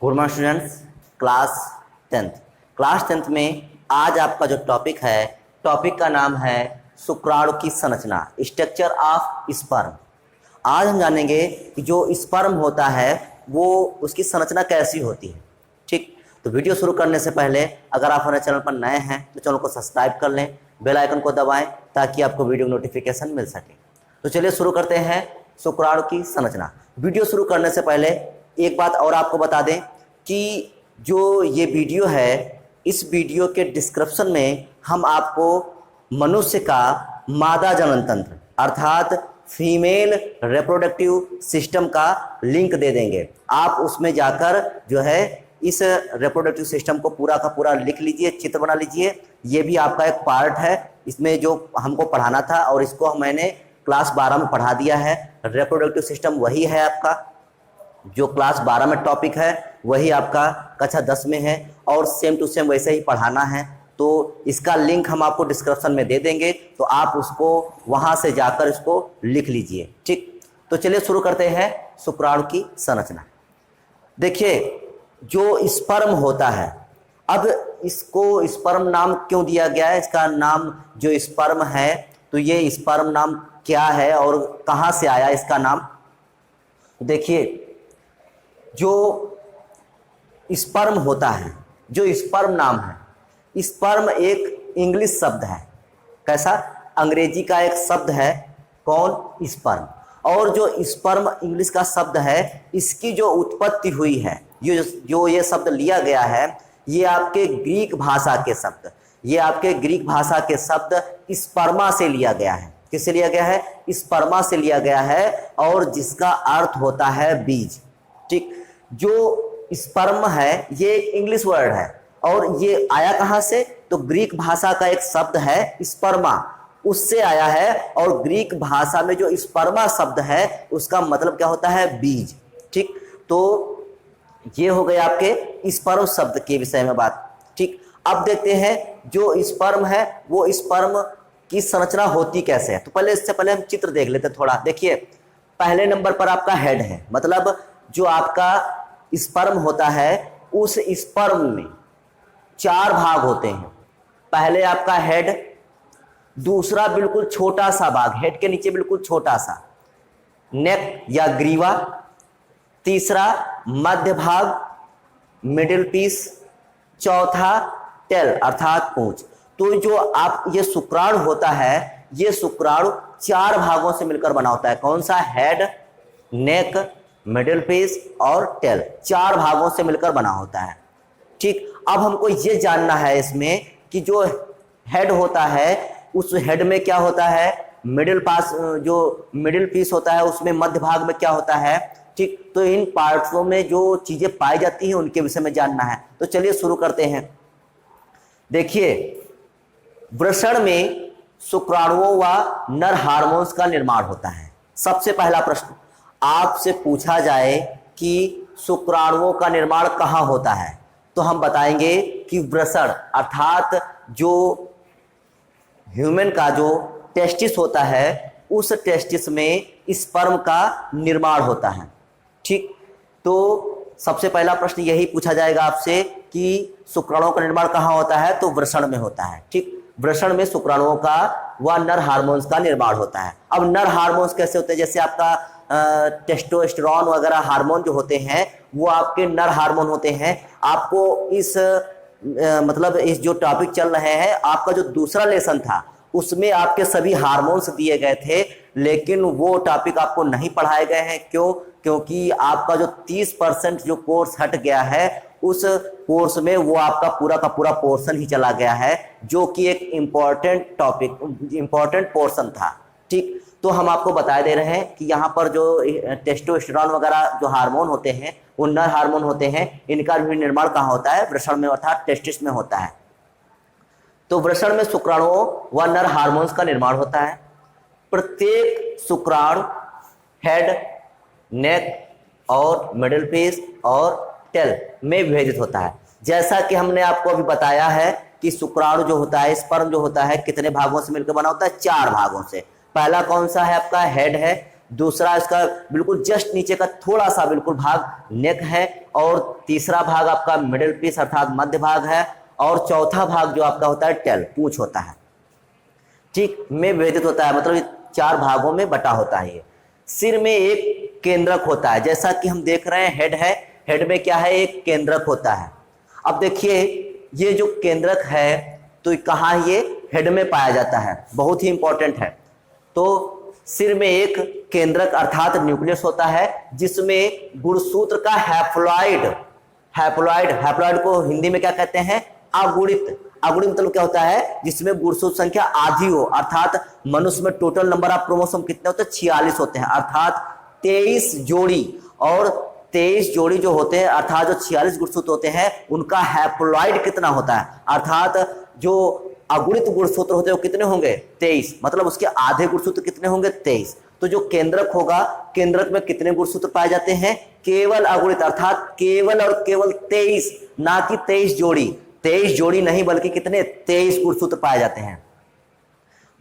Good morning students. Class tenth class tenth में आज आपका जो टॉपिक है, टॉपिक का नाम है शुक्राणु की संरचना, स्ट्रक्चर ऑफ स्पर्म। आज हम जानेंगे कि जो स्पर्म होता है वो उसकी संरचना कैसी होती है। ठीक, तो वीडियो शुरू करने से पहले अगर आप हमारे चैनल पर नए हैं तो चैनल को सब्सक्राइब कर लें, बेल आइकन को दबाएं ताकि आपको वीडियो नोटिफिकेशन मिल सके। तो चलिए शुरू करते हैं शुक्राणु की संरचना। वीडियो शुरू करने से पहले एक बात और आपको बता दें कि जो ये वीडियो है, इस वीडियो के डिस्क्रिप्शन में हम आपको मनुष्य का मादा जनन तंत्र अर्थात फीमेल रिप्रोडक्टिव सिस्टम का लिंक दे देंगे। आप उसमें जाकर जो है इस रिप्रोडक्टिव सिस्टम को पूरा का पूरा लिख लीजिए, चित्र बना लीजिए। ये भी आपका एक पार्ट है इसमें जो हमको पढ़ाना था और इसको मैंने क्लास 12 में पढ़ा दिया है। रिप्रोडक्टिव सिस्टम वही है आपका, जो क्लास 12 में टॉपिक है वही आपका कक्षा 10 में है और सेम टू सेम वैसे ही पढ़ाना है। तो इसका लिंक हम आपको डिस्क्रिप्शन में दे देंगे, तो आप उसको वहां से जाकर इसको लिख लीजिए। ठीक, तो चलिए शुरू करते हैं शुक्राणु की संरचना। देखिए, जो स्पर्म होता है, अब इसको स्पर्म नाम क्यों दिया गया है? इसका नाम जो स्पर्म है, तो ये स्पर्म नाम क्या है और कहाँ से आया इसका नाम? देखिए, जो स्पर्म होता है, जो स्पर्म नाम है, स्पर्म एक इंग्लिश शब्द है। कैसा? अंग्रेजी का एक शब्द है। कौन? स्पर्म। और जो स्पर्म इंग्लिश का शब्द है, इसकी जो उत्पत्ति हुई है, जो ये शब्द लिया गया है, ये आपके ग्रीक भाषा के शब्द, ये आपके ग्रीक भाषा के शब्द स्पर्मा से लिया गया है। किससे लिया गया है? स्पर्मा से लिया गया है, और जिसका अर्थ होता है बीज। ठीक, जो स्पर्म है ये इंग्लिश वर्ड है और ये आया कहाँ से? तो ग्रीक भाषा का एक शब्द है स्पर्मा, उससे आया है। और ग्रीक भाषा में जो स्पर्मा शब्द है उसका मतलब क्या होता है? बीज। ठीक, तो ये हो गए आपके स्पर्म शब्द के विषय में बात। ठीक, अब देखते हैं जो स्पर्म है वो स्पर्म की संरचना होती कैसे है। तो पहले इससे पहले हम चित्र देख लेते थोड़ा। देखिए, पहले नंबर पर आपका हेड है, मतलब जो आपका स्पर्म होता है उस स्पर्म में 4 भाग होते हैं। पहले आपका हेड, दूसरा बिल्कुल छोटा सा भाग, हेड के नीचे बिल्कुल छोटा सा नेक या ग्रीवा, तीसरा मध्य भाग मिडिल पीस, चौथा टेल अर्थात पूंछ। तो जो आप ये शुक्राणु होता है, ये शुक्राणु 4 भागों से मिलकर बना होता है। कौन सा? हेड, नेक, मिडिल पीस और टेल, 4 भागों से मिलकर बना होता है। ठीक, अब हमको ये जानना है इसमें कि जो हेड होता है उस हेड में क्या होता है, मिडिल पास, जो मिडिल पीस होता है उसमें मध्य भाग में क्या होता है। ठीक, तो इन पार्ट्सों में जो चीजें पाई जाती हैं उनके विषय में जानना है। तो चलिए शुरू करते हैं। देखिए, वृषण में शुक्राणुओं व नर हार्मोन्स का निर्माण होता है। सबसे पहला प्रश्न आपसे पूछा जाए कि शुक्राणुओं का निर्माण कहाँ होता है, तो हम बताएंगे कि वृषण अर्थात जो ह्यूमन का जो टेस्टिस होता है उस टेस्टिस में स्पर्म का निर्माण होता है। ठीक, तो सबसे पहला प्रश्न यही पूछा जाएगा आपसे कि शुक्राणुओं का निर्माण कहाँ होता है, तो वृषण में होता है। ठीक, वृषण में शुक्राणुओं का व नर हार्मोन्स का निर्माण होता है। अब नर हार्मोन्स कैसे होते हैं? जैसे आपका टेस्टोस्टेरोन वगैरह हार्मोन जो होते हैं वो आपके नर हार्मोन होते हैं। आपको इस मतलब इस जो टॉपिक चल रहे हैं, आपका जो दूसरा लेसन था उसमें आपके सभी हार्मोन्स दिए गए थे, लेकिन वो टॉपिक आपको नहीं पढ़ाए गए हैं। क्यों? क्योंकि आपका जो 30% जो कोर्स हट गया है, उस कोर्स में वो आपका पूरा का पूरा पोर्शन ही चला गया है, जो कि एक इम्पॉर्टेंट टॉपिक, इम्पॉर्टेंट पोर्शन था। ठीक, तो हम आपको बता दे रहे हैं कि यहाँ पर जो टेस्टोस्टेरोन वगैरह जो हार्मोन होते हैं वो नर हार्मोन होते हैं, इनका भी निर्माण कहाँ होता है? वृषण में अर्थात टेस्टिस में होता है। तो वृषण में शुक्राणुओं व नर हार्मोन्स का निर्माण होता है। प्रत्येक शुक्राणु हेड, नेक और मिडिल पीस और टेल में विभाजित होता है। जैसा कि हमने आपको अभी बताया है कि शुक्राणु जो होता है, स्पर्म जो होता है, कितने भागों से मिलकर बना होता है? 4 भागों से। पहला कौन सा है? आपका हेड है, दूसरा इसका बिल्कुल जस्ट नीचे का थोड़ा सा बिल्कुल भाग नेक है, और तीसरा भाग आपका मिडिल पीस अर्थात मध्य भाग है, और चौथा भाग जो आपका होता है टेल, पूंछ होता है, ठीक, में विभाजित होता है, मतलब 4 भागों में बटा होता है ये। सिर में एक केंद्रक होता है, जैसा कि हम देख रहे हैं हेड है, हेड में क्या है, एक केंद्रक होता है। अब देखिए ये जो केंद्रक है तो कहाँ, ये हेड में पाया जाता है, बहुत ही इंपॉर्टेंट है। तो सिर में एक केंद्रक अर्थात न्यूक्लियस होता है, जिसमें गुणसूत्र का हैप्लॉइड, हैप्लॉइड को हिंदी में क्या कहते हैं, अगुणित। अगुणित मतलब क्या होता है, जिसमें गुणसूत्र संख्या आधी हो, अर्थात मनुष्य में टोटल नंबर ऑफ क्रोमोसोम कितने होते हैं, 46 होते हैं, अर्थात 23 जोड़ी, और 23 जोड़ी जो होते हैं अर्थात जो 46 गुणसूत्र होते हैं उनका हैप्लॉइड कितना होता है, अर्थात जो अगुणित गुणसूत्र होते हैं वो कितने होंगे, 23, मतलब उसके आधे गुणसूत्र कितने होंगे, 23। तो जो केंद्रक होगा, केंद्रक में कितने गुणसूत्र पाए जाते हैं, केवल अगुणित, अर्थात केवल और केवल 23, ना कि 23 जोड़ी, 23 जोड़ी नहीं बल्कि कितने, 23 गुणसूत्र पाए जाते हैं।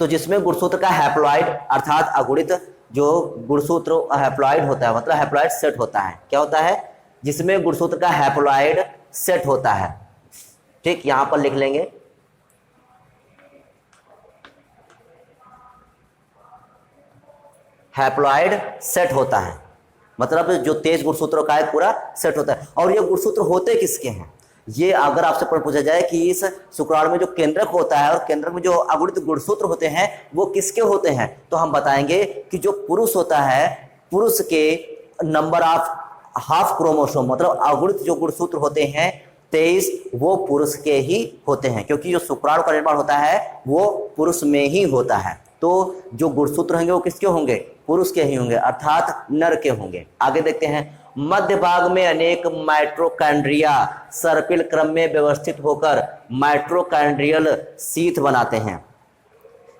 तो जिसमें गुणसूत्र का हैप्लॉइड अर्थात अगुणित जो गुणसूत्र हैप्लॉइड होता है, मतलब हैप्लॉइड सेट होता है, क्या होता है, जिसमें गुणसूत्र का हैप्लॉइड सेट होता है, ठीक, यहां पर लिख लेंगे, हैप्लॉइड सेट होता है, मतलब जो 23 गुणसूत्रों का एक पूरा सेट होता है। और ये गुणसूत्र होते किसके हैं, ये अगर आपसे प्रश्न पूछा जाए कि इस शुक्राणु में जो केंद्रक होता है और केंद्रक में जो अगुणित गुणसूत्र होते हैं वो किसके होते हैं, तो हम बताएंगे कि जो पुरुष होता है, पुरुष के नंबर ऑफ हाफ क्रोमोसोम, मतलब अगुणित जो गुणसूत्र होते हैं 23, वो पुरुष के ही होते हैं, क्योंकि जो शुक्राणु का निर्माण होता है वो पुरुष में ही होता है। तो जो गुणसूत्र होंगे वो किसके होंगे, पुरुष के ही होंगे, अर्थात नर के होंगे। आगे देखते हैं, मध्य भाग में अनेक माइटोकॉन्ड्रिया सर्पिल क्रम में व्यवस्थित होकर माइटोकॉन्ड्रियल शीथ बनाते हैं।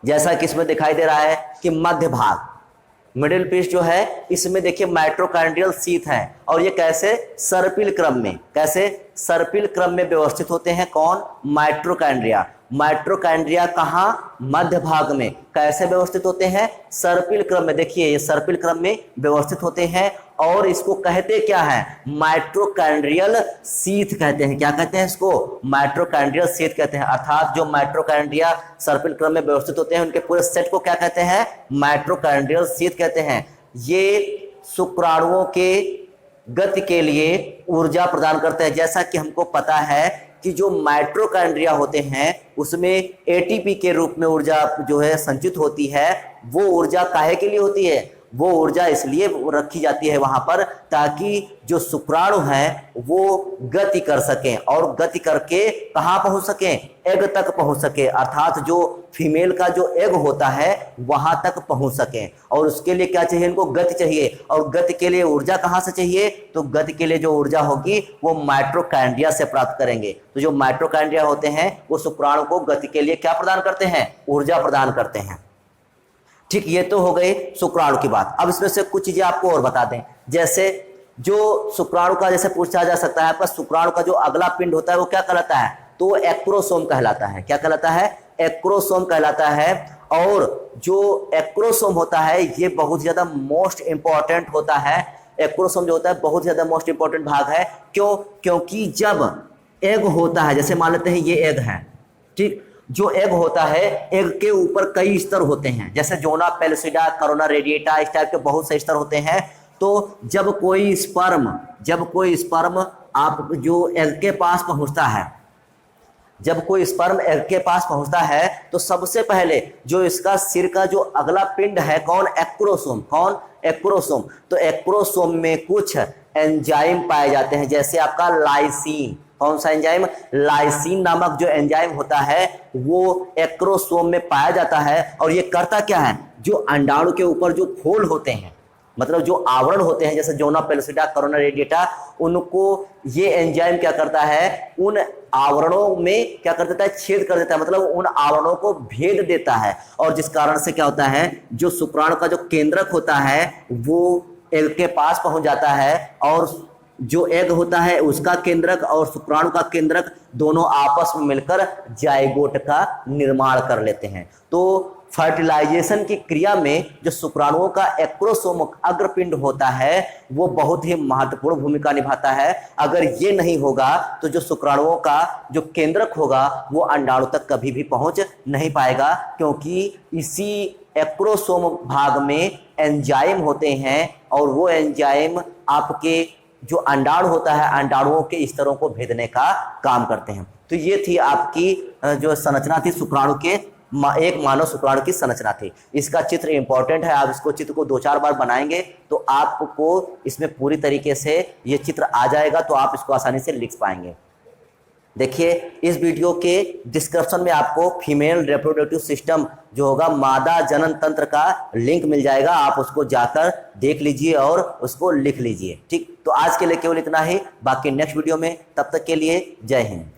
जैसा कि इसमें दिखाई दे रहा है कि मध्य भाग, मिडिल पीस जो है, इसमें देखिए माइटोकॉन्ड्रियल शीथ है, और ये कैसे, सर्पिल क्रम में, कैसे, सर्पिल क्रम में व्यवस्थित होते हैं, कौन, माइटोकॉन्ड्रिया। माइटोकॉन्ड्रिया कहाँ, मध्य भाग में, कैसे व्यवस्थित होते हैं, सर्पिल क्रम में। देखिए ये सर्पिल क्रम में व्यवस्थित होते हैं, और इसको कहते क्या है, माइटोकॉन्ड्रियल शीथ कहते हैं। क्या कहते हैं इसको, माइटोकॉन्ड्रियल शीथ कहते हैं, अर्थात जो माइटोकॉन्ड्रिया सर्पिल क्रम में व्यवस्थित होते हैं उनके पूरे सेट को क्या कहते हैं, माइटोकॉन्ड्रियल शीथ कहते हैं। ये शुक्राणुओं के गति के लिए ऊर्जा प्रदान करते हैं। जैसा कि हमको पता है कि जो माइटोकॉन्ड्रिया होते हैं उसमें एटीपी के रूप में ऊर्जा जो है संचित होती है, वो ऊर्जा काहे के लिए होती है, वो ऊर्जा इसलिए रखी जाती है वहां पर ताकि जो शुक्राणु हैं वो गति कर सकें, और गति करके कहाँ पहुंच सकें, एग तक पहुंच सके, अर्थात जो फीमेल का जो एग होता है वहां तक पहुंच सकें। और उसके लिए क्या चाहिए, इनको गति चाहिए, और गति के लिए ऊर्जा कहाँ से चाहिए, तो गति के लिए जो ऊर्जा होगी वो माइटोकॉन्ड्रिया से प्राप्त करेंगे। तो जो माइटोकॉन्ड्रिया होते हैं वो शुक्राणु को गति के लिए क्या प्रदान करते हैं, ऊर्जा प्रदान करते हैं। ठीक, ये तो हो गई शुक्राणु की बात। अब इसमें से कुछ चीजें आपको और बता दें, जैसे जो शुक्राणु का, जैसे पूछा जा सकता है आपका, शुक्राणु का जो अगला पिंड होता है वो क्या कहलाता है, तो वो एक्रोसोम कहलाता है। क्या कहलाता है, एक्रोसोम कहलाता है। और जो एक्रोसोम होता है ये बहुत ज्यादा मोस्ट इंपॉर्टेंट होता है। एक्रोसोम जो होता है बहुत ज्यादा मोस्ट इंपॉर्टेंट भाग है। क्यों, क्योंकि जब एग होता है, जैसे मान लेते हैं ये एग है, ठीक, जो एग होता है, एग के ऊपर कई स्तर होते हैं, जैसे जोना पेलुसिडा, करोना रेडिएटा, इस टाइप के बहुत से स्तर होते हैं। तो जब कोई स्पर्म आप जो एग के पास पहुंचता है, जब कोई स्पर्म एग के पास पहुंचता है तो सबसे पहले जो इसका सिर का जो अगला पिंड है, कौन, एक्रोसोम, कौन, एक्रोसोम। तो एक्रोसोम में कुछ एंजाइम पाए जाते हैं, जैसे आपका लाइसीन, कौन सा एंजाइम, लाइसीन नामक जो एंजाइम होता है वो एक्रोसोम में पाया जाता है। और ये करता क्या है, जो अंडाणु के ऊपर जो खोल होते हैं, मतलब जो आवरण होते हैं, जैसे जोना पेलुसिडा, करोना रेडिएटा, उनको ये एंजाइम क्या करता है, उन आवरणों में क्या कर देता है, छेद कर देता है, मतलब उन आवरणों को भेद देता है। और जिस कारण से क्या होता है, जो शुक्राणु का जो केंद्रक होता है वो एग के पास पहुंच जाता है, और जो एग होता है उसका केंद्रक और शुक्राणु का केंद्रक दोनों आपस में मिलकर जाइगोट का निर्माण कर लेते हैं। तो फर्टिलाइजेशन की क्रिया में जो शुक्राणुओं का एक्रोसोम अग्रपिंड होता है वो बहुत ही महत्वपूर्ण भूमिका निभाता है। अगर ये नहीं होगा तो जो शुक्राणुओं का जो केंद्रक होगा वो अंडाणु तक कभी भी पहुंच नहीं पाएगा, क्योंकि इसी एक्रोसोम भाग में एंजाइम होते हैं और वो एंजाइम आपके जो अंडाणु होता है अंडाणुओं के स्तरों को भेदने का काम करते हैं। तो ये थी आपकी जो संरचना थी शुक्राणु के, एक मानव शुक्राणु की संरचना थी। इसका चित्र इंपॉर्टेंट है, आप इसको चित्र को 2-4 बार बनाएंगे तो आपको इसमें पूरी तरीके से ये चित्र आ जाएगा, तो आप इसको आसानी से लिख पाएंगे। देखिए इस वीडियो के डिस्क्रिप्शन में आपको फीमेल रिप्रोडक्टिव सिस्टम जो होगा मादा जनन तंत्र का लिंक मिल जाएगा, आप उसको जाकर देख लीजिए और उसको लिख लीजिए। ठीक, तो आज के लिए केवल इतना ही, बाकी नेक्स्ट वीडियो में, तब तक के लिए जय हिंद।